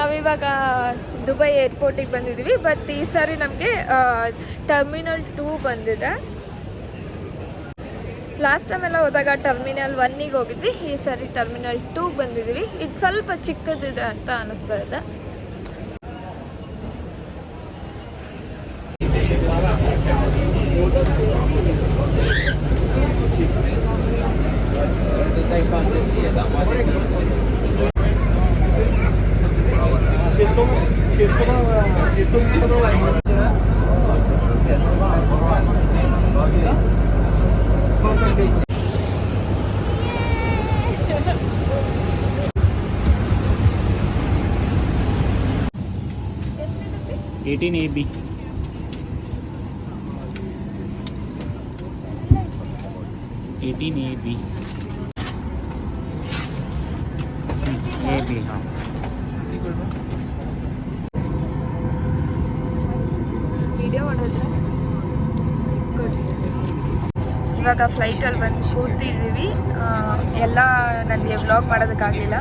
ನಾವಿವಾಗ ದುಬೈ ಏರ್ಪೋರ್ಟಿಗೆ ಬಂದಿದ್ದೀವಿ. ಬಟ್ ಈ ಸಾರಿ ನಮಗೆ ಟರ್ಮಿನಲ್ 2 ಬಂದಿದೆ. ಲಾಸ್ಟ್ ಟೈಮ್ ಎಲ್ಲ ಹೋದಾಗ ಟರ್ಮಿನಲ್ 1ಗೆ ಹೋಗಿದ್ವಿ. ಈ ಸಾರಿ ಟರ್ಮಿನಲ್ 2 ಬಂದಿದ್ದೀವಿ. ಇದು ಸ್ವಲ್ಪ ಚಿಕ್ಕದಿದೆ ಅಂತ ಅನಿಸ್ತಾ ಇದೆ. AB 18AB AB हाँ. ವಿಡಿಯೋ ಮಾಡಿದ್ರೆ ಇವಾಗ ಫ್ಲೈಟಲ್ಲಿ ಬಂದು ಕೂರ್ತಿದ್ದೀವಿ. ಎಲ್ಲ ನನಗೆ ವ್ಲಾಗ್ ಮಾಡೋದಕ್ಕಾಗಲಿಲ್ಲ,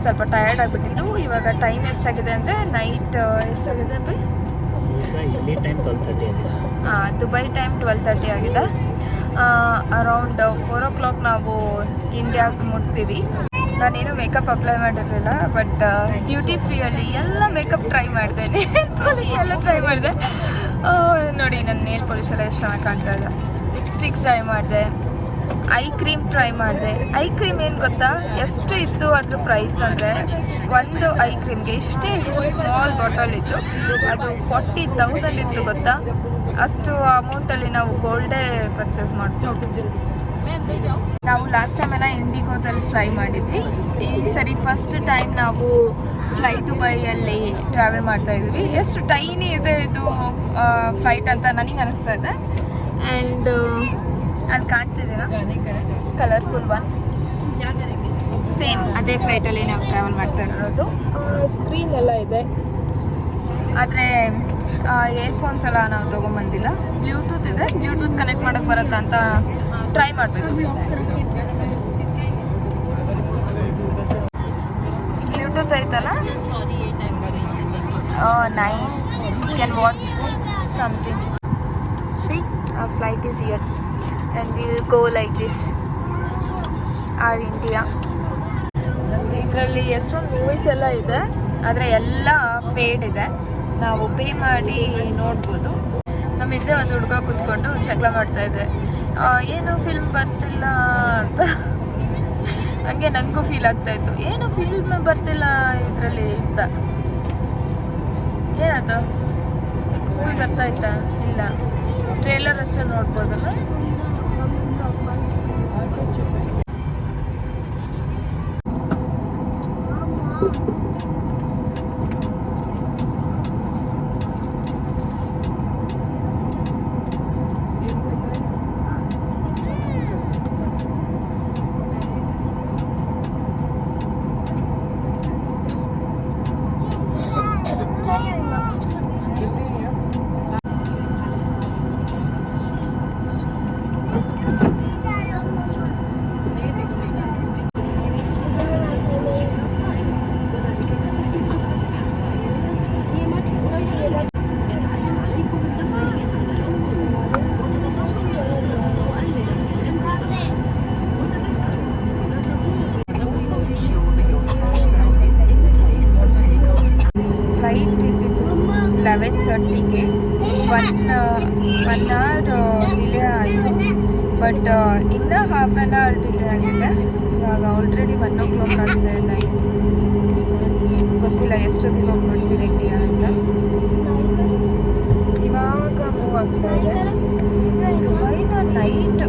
ಸ್ವಲ್ಪ ಟಯರ್ಡ್ ಆಗಿಬಿಟ್ಟಿತ್ತು. ಇವಾಗ ಟೈಮ್ ಎಷ್ಟಾಗಿದೆ ಅಂದರೆ ನೈಟ್ ಎಷ್ಟಾಗಿದೆ ಅಬ್ಬಿ? ಇಲ್ಲಿ ಟೈಮ್ 12:30 ಆಗಿದೆ. ದುಬೈ ಟೈಮ್ 12:30 ಆಗಿದೆ. ಅರೌಂಡ್ 4 o'clock ನಾವು ಇಂಡಿಯಾಗೆ ಮುಟ್ತೀವಿ. ನಾನೇನು ಮೇಕಪ್ ಅಪ್ಲೈ ಮಾಡಿರಲಿಲ್ಲ, ಬಟ್ ಡ್ಯೂಟಿ ಫ್ರೀಯಲ್ಲಿ ಎಲ್ಲ ಮೇಕಪ್ ಟ್ರೈ ಮಾಡಿದೆ. ನೇಲ್ ಪಾಲಿಶ್ ಎಲ್ಲ ಟ್ರೈ ಮಾಡಿದೆ. ನೋಡಿ ನನ್ನ ನೇಲ್ ಪಾಲಿಶ್ ಎಲ್ಲ ಎಷ್ಟು ಚೆನ್ನಾಗಿ ಕಾಣ್ತಾ ಇದೆ. ಲಿಪ್ಸ್ಟಿಕ್ ಟ್ರೈ ಮಾಡಿದೆ, ಐ ಕ್ರೀಮ್ ಟ್ರೈ ಮಾಡಿದೆ. ಐ ಕ್ರೀಮ್ ಏನು ಗೊತ್ತಾ, ಎಷ್ಟು ಇತ್ತು ಅದ್ರ ಪ್ರೈಸ್ ಅಂದರೆ, ಒಂದು ಐ ಕ್ರೀಮ್ಗೆ ಎಷ್ಟು ಸ್ಮಾಲ್ ಬಾಟಲ್ ಇತ್ತು, ಅದು 40,000 ಇತ್ತು ಗೊತ್ತಾ. ಅಷ್ಟು ಅಮೌಂಟಲ್ಲಿ ನಾವು ಗೋಲ್ಡೇ ಪರ್ಚೇಸ್ ಮಾಡ್ತೀವಿ. ನಾವು ಲಾಸ್ಟ್ ಟೈಮ್ ಎಲ್ಲ ಇಂಡಿಗೋದಲ್ಲಿ ಫ್ಲೈ ಮಾಡಿದ್ವಿ. ಈ ಸರಿ ಫಸ್ಟ್ ಟೈಮ್ ನಾವು ಫ್ಲೈ ದುಬೈಯಲ್ಲಿ ಟ್ರಾವೆಲ್ ಮಾಡ್ತಾ ಇದ್ವಿ. ಎಷ್ಟು ಟೈನಿ ಇದೆ ಇದು ಫ್ಲೈಟ್ ಅಂತ ನನಗೆ ಅನಿಸ್ತಾ ಇದೆ. ಆ್ಯಂಡ್ ಅಲ್ಲಿ ಕಾಣ್ತಿದ್ದೀನ ಕಲರ್ಫುಲ್ ಒನ್, ಸೇಮ್ ಅದೇ ಫ್ಲೈಟಲ್ಲಿ ನಾವು ಟ್ರಾವೆಲ್ ಮಾಡ್ತಾ ಇರೋದು. ಸ್ಕ್ರೀನ್ ಎಲ್ಲ ಇದೆ, ಆದರೆ ಇಯರ್ಫೋನ್ಸ್ ಎಲ್ಲ ನಾವು ತೊಗೊಂಬಂದಿಲ್ಲ. ಬ್ಲೂಟೂತ್ ಇದೆ, ಬ್ಲೂಟೂತ್ ಕನೆಕ್ಟ್ ಮಾಡೋಕ್ಕೆ ಬರುತ್ತಾ ಅಂತ ಟ್ರೈ ಮಾಡಬೇಕು. ಬ್ಲೂಟೂತ್ ಐತಲ್ಲ, nice, you can watch something. See our flight is here and we will go like this, our India. ಇದರಲ್ಲಿ ಎಷ್ಟೊಂದು ಮೂವೀಸ್ ಎಲ್ಲ ಇದೆ, ಆದರೆ ಎಲ್ಲ ಪೇಯ್ಡ್ ಇದೆ. ನಾವು ಪೇ ಮಾಡಿ ನೋಡ್ಬೋದು. ನಮ್ಮ ಹಿಂದೆ ಒಂದು ಹುಡುಗ ಕೂತ್ಕೊಂಡು ಜಗಳ ಮಾಡ್ತಾ ಇದೆ, ಏನು ಫಿಲ್ಮ್ ಬರ್ತಿಲ್ಲ ಅಂತ. ಹಂಗೆ ನನಗೂ ಫೀಲ್ ಆಗ್ತಾಯಿತ್ತು, ಏನು ಫಿಲ್ಮ್ ಬರ್ತಿಲ್ಲ ಇದರಲ್ಲಿ ಅಂತ. ಏನಾಯ್ತು, ಮೂವಿ ಬರ್ತಾ ಇತ್ತಾ? ಇಲ್ಲ, ಟ್ರೇಲರ್ ಅಷ್ಟೇ ನೋಡ್ಬೋದಲ್ಲ. ಫ್ಲೈಟ್ ಇದ್ದಿದ್ದು 11:30ಗೆ, 1 hour ಡಿಲೇ ಆಯಿತು. ಬಟ್ ಇನ್ನೂ ಹಾಫ್ ಆನ್ ಅವರ್ ಡಿಲೇ ಆಗಿದೆ. ಇವಾಗ ಆಲ್ರೆಡಿ 1 o'clock ಆಗಿದೆ ನೈಟ್. ಗೊತ್ತಿಲ್ಲ ಎಷ್ಟೊತ್ತಿಗೆ ಹೋಗ್ಬಿಡ್ತೀವಿ ಇಂಡಿಯಾ ಅಂತ. ಇವಾಗ ಮೂವ್ ಆಗ್ತಾ ಇದೆ. ದುಬೈನ ನೈಟ್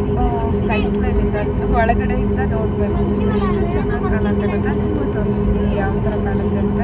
ಫ್ಲೈಟ್ ಮೇಲಿಂದ ಒಳಗಡೆಯಿಂದ ನೋಡಬೇಕು, ಎಷ್ಟು ಚೆನ್ನಾಗಿ ಕಾಣುತ್ತೆ ಗೊತ್ತಾ. ನಿಮಗೂ ತೋರಿಸ್ತೀನಿ ಯಾವ ಥರ ಕಾಣುತ್ತೆ ಅಂತ.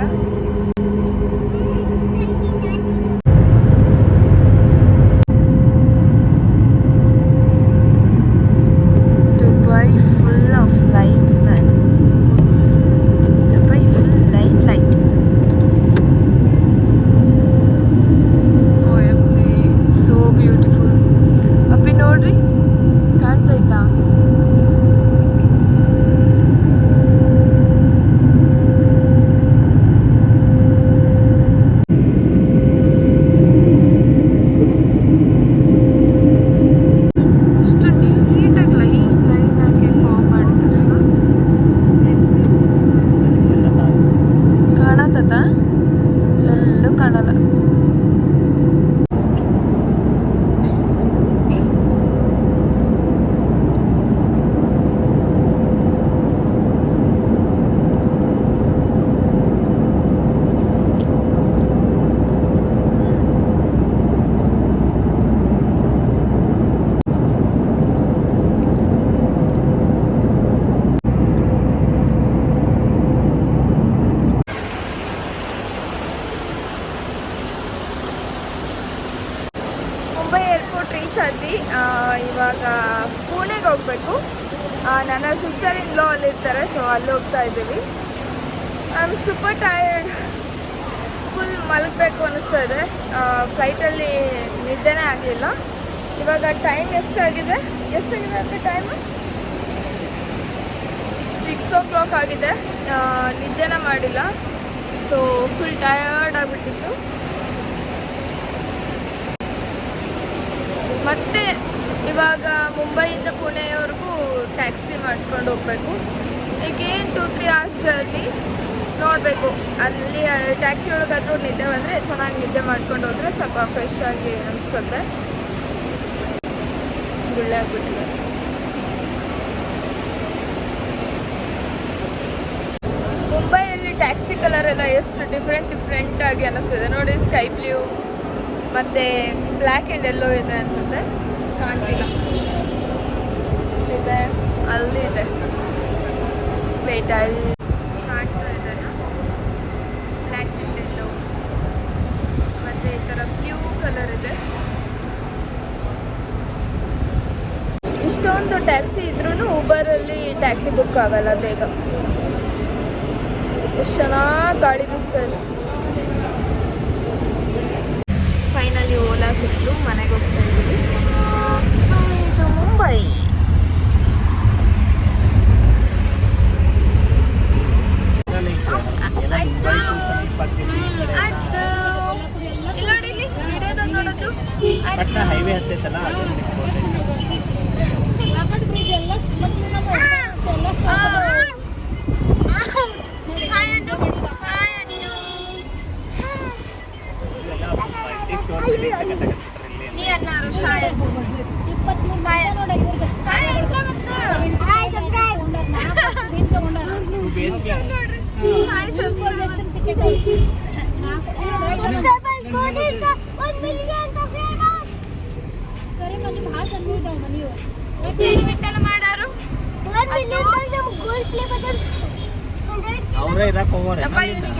ಇವಾಗ ಪುಣೆಗೆ ಹೋಗಬೇಕು. ನನ್ನ ಸಿಸ್ಟರ್ ಇನ್ ಲಾ ಅಲ್ಲಿರ್ತಾರೆ, ಸೊ ಅಲ್ಲಿ ಹೋಗ್ತಾ ಇದ್ದೀವಿ. I am super tired, full ಮಲಗಬೇಕು ಅನ್ನಿಸ್ತಾ ಇದೆ. ಫ್ಲೈಟಲ್ಲಿ ನಿದ್ದೆನೇ ಆಗಲಿಲ್ಲ. ಇವಾಗ ಟೈಮ್ ಎಷ್ಟಾಗಿದೆ ಅಂದರೆ ಟೈಮು 6 o'clock ಆಗಿದೆ. ನಿದ್ದೆನ ಮಾಡಿಲ್ಲ, ಸೊ ಫುಲ್ ಟಯರ್ಡ್ ಆಗಿಬಿಟ್ಟಿತ್ತು. ಮತ್ತೆ ಇವಾಗ ಮುಂಬೈಯಿಂದ ಪುಣೆಯವರೆಗೂ ಟ್ಯಾಕ್ಸಿ ಮಾಡ್ಕೊಂಡು ಹೋಗ್ಬೇಕು. ಈಗೇನು 2-3 hours ಜರ್ನಿ ನೋಡಬೇಕು. ಅಲ್ಲಿ ಟ್ಯಾಕ್ಸಿ ಒಳಗಾದ್ರೂ ನಿದ್ದೆ ಬಂದರೆ ಚೆನ್ನಾಗಿ ನಿದ್ದೆ ಮಾಡ್ಕೊಂಡು ಹೋದರೆ ಸ್ವಲ್ಪ ಫ್ರೆಶ್ ಆಗಿ ಅನಿಸುತ್ತೆ. ಗುಳ್ಳೆ ಆಗ್ಬಿಟ್ಟಿದೆ. ಮುಂಬೈಯಲ್ಲಿ ಟ್ಯಾಕ್ಸಿ ಕಲರ್ ಎಲ್ಲ ಎಷ್ಟು ಡಿಫ್ರೆಂಟ್ ಆಗಿ ಅನ್ನಿಸ್ತಿದೆ ನೋಡಿ. ಸ್ಕೈ ಬ್ಲೂ ಮತ್ತು ಬ್ಲ್ಯಾಕ್ ಆ್ಯಂಡ್ ಯೆಲ್ಲೋ ಇದೆ ಅನಿಸುತ್ತೆ, ಕಾಣ್ತಿಲ್ಲ. ಇದೆ, ಅಲ್ಲಿ ಇದೆ, ವೇಟ್, ಅಲ್ಲಿ ಕಾಣ್ತಾ ಇದೆ. ಬ್ಲ್ಯಾಕ್ ಆ್ಯಂಡ್ ಯೆಲ್ಲೋ ಮತ್ತು ಈ ಥರ ಬ್ಲೂ ಕಲರ್ ಇದೆ. ಇಷ್ಟೊಂದು ಟ್ಯಾಕ್ಸಿ ಇದ್ರೂ ಊಬರಲ್ಲಿ ಟ್ಯಾಕ್ಸಿ ಬುಕ್ ಆಗಲ್ಲ ಬೇಗ. ಎಷ್ಟು ಚೆನ್ನಾಗಿ ಗಾಳಿ ಬೀಸ್ತಾ ಇದೆ. ಫೈನಲಿ ಓಲಾ ಸಿಕ್ತು, ಮನೆಗೆ ಹೋಗ್ತಾ ಇದ್ದೀವಿ. ಇದು ಮುಂಬೈ. ಇಲ್ಲ ನೋಡಿ, ಇಲ್ಲಿ ವಿಡಿಯೋದಾಗ ನೋಡೋದು ಹೈವೇ ಹತ್ತೈತಲ್ಲ. ಅವರೇ ಇರಕ್ಕೆ ಹೋಗೋರೆ.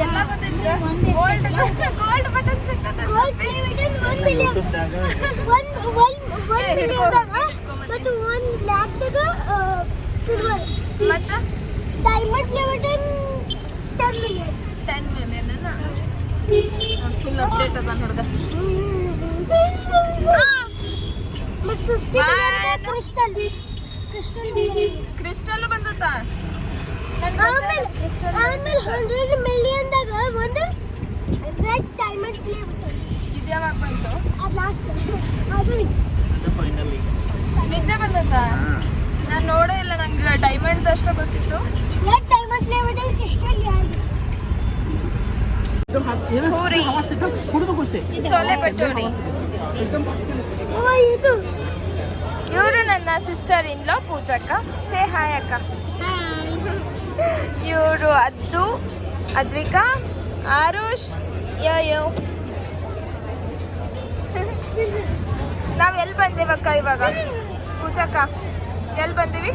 ಎಲ್ಲ ಬಂದಿದ್ರೆ ಗೋಲ್ಡ್ ಬಟನ್ ಸಿಗ್ತದೆ. ಮತ್ತು 1 ಲ್ಯಾಕ್ದಾಗ ಸಿಲ್ವರ್ ಮತ್ತು diamond button 10 million full update ಅದ ಹುಡುಗ. ಮತ್ತು 50 ಮಿಲಿಯನ್ ಕ್ರಿಸ್ಟಲ್ ಬಂದತ್ತ. ಆಮೇಲೆ 100 ಮಿಲಿಯನ್ದಾಗ ಒಂದು ರೆಡ್ ಡೈಮಂಡ್ ಕ್ಲೇ ಬಟನ್. ಇದು ಯಾವಾಗ ಬಂತು? ಅದು ಲಾಸ್ಟ್ ಅದು ಫೈನಲಿ ನಿಜ ಬಂದತ್ತ. ನಾನು ನೋಡೇ ಇಲ್ಲ, ನಂಗೆ ಡೈಮಂಡ್ ಅಷ್ಟೇ ಗೊತ್ತಿತ್ತು. Red diamond clay button crystal ಯಾವುದು? ಪೂರಿ, ಚೋಲೆ ಭಟೂರಿ. ಇದು ಇವರು ನನ್ನ sister in law ಪೂಜಕ್ಕ. Say hi ಅಕ್ಕ. ಇವರು ಅದ್ವಿಕಾ, ಆರುಷ್, ಯೋ. ನಾವು ಎಲ್ಲಿ ಬಂದೇವಕ್ಕ ಇವಾಗ? ಪೂಜಕ್ಕ ಎಲ್ಲಿ ಬಂದೀವಿ?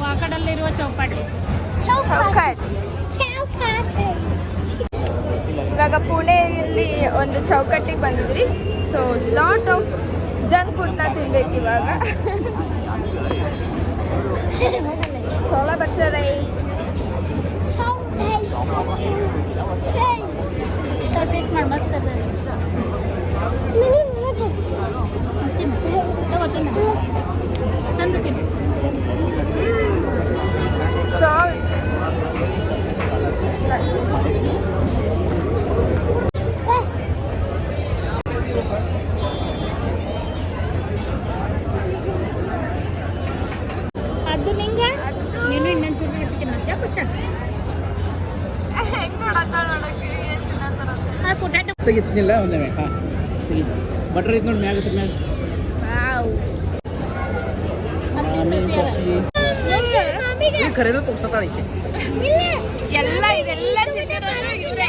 ವಾಕಡಲ್ಲಿರುವ ಚೌಪಾಟಿ. ಚೌಕಟ್. ಇವಾಗ ಪುಣೆಯಲ್ಲಿ ಒಂದು ಚೌಕಟ್ಟಿಗೆ ಬಂದಿದ್ರಿ. ಸೊ ಲಾಟ್ ಆಫ್ ಜಂಕ್ ಫುಡ್ನ ತಿನ್ಬೇಕು ಇವಾಗ. ಚೋಳ ಬಚ್ಚರೈ. ಟೇಸ್ಟ್ ಮಾಡಿ ಮಸ್ತ್ ಅದ. ಚಂದ ತಿನ್ನು. ಚಾಲ್ ಅದು ನಿಂಗೆ ನೀನು ಇನ್ನೊಂದು ಚೂರು ಇಡ್ತೀನಿ ಕುಚ್ಚ. ಹೆಂಗ್ ನೋಡತ್ತ ನೋಡಕ್ಕೆ ಏನು ತಿನ್ನತ್ತಾರ. ಆ ಪೊಟ್ಯಾಟೊ ತೆಗಿತಿಲ್ಲ ಒಂದೇ. ಹಾಂ ಸರಿ, ಬಟರ್ ಇದು ನೋಡಿ ಮ್ಯಾಗ ಮ್ಯಾಗ. ಖರೇನ ತೋರ್ಸತ್ತಾಳ ಐತೆ ಎಲ್ಲ ಇದೆಲ್ಲ ತಿಂದಿರೋದು ಇವರೇ.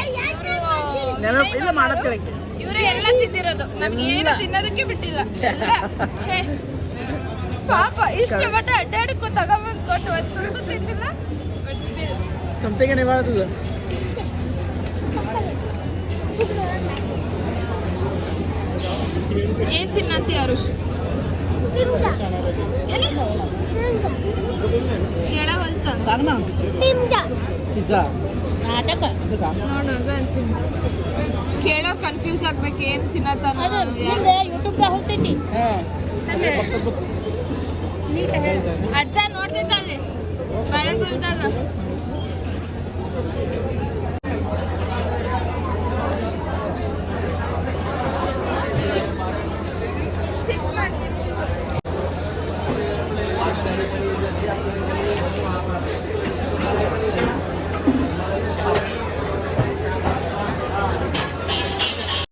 ಇಲ್ಲ ಮಾಡತ್ತೇಳಕ್ಕೆ ಇವರೇ ಎಲ್ಲ ತಿಂದಿರೋದು, ನಮ್ಗೆ ಏನು ತಿನ್ನೋದಕ್ಕೆ ಬಿಟ್ಟಿಲ್ಲ. ಎಲ್ಲ ಛೇ ಪಾಪ, ಇಷ್ಟಪಟ್ಟು ಅಡ್ಡಾಡಕ್ಕೂ ತಗೊಂಬಂದು ಕೊಟ್ಟು ಒಂದು ತುರ್ತು ತಿಂದಿಲ್ಲ. ಬಟ್ ಸ್ಟಿಲ್ ಸಂತೆಗೆ ನಿವಾದದು. ಏನು ತಿನ್ನತಿ ಅರುಷ್? ಕೇಳವಲ್ತ सांग ना ಪಿಂಜ पिझ्झा ನಾಟಕ असं का ನೋಡೋದು ಅಂತೀನಿ ಕೇಳೋ ಕನ್ಫ್ಯೂಸ್ ಆಗ್ಬೇಕು ಏನು ತಿನ್ನತ್ತಾನ ಅದು ಮುಂದೆ ಯೂಟ್ಯೂಬ್ದಾಗ ಹೋಗ್ತೈತಿ हां फक्त ಅಜ್ಜ ನೋಡ್ತಿದ್ದ ಅಲ್ಲಿ ಬೆಳಗುಲ್ದಾಗ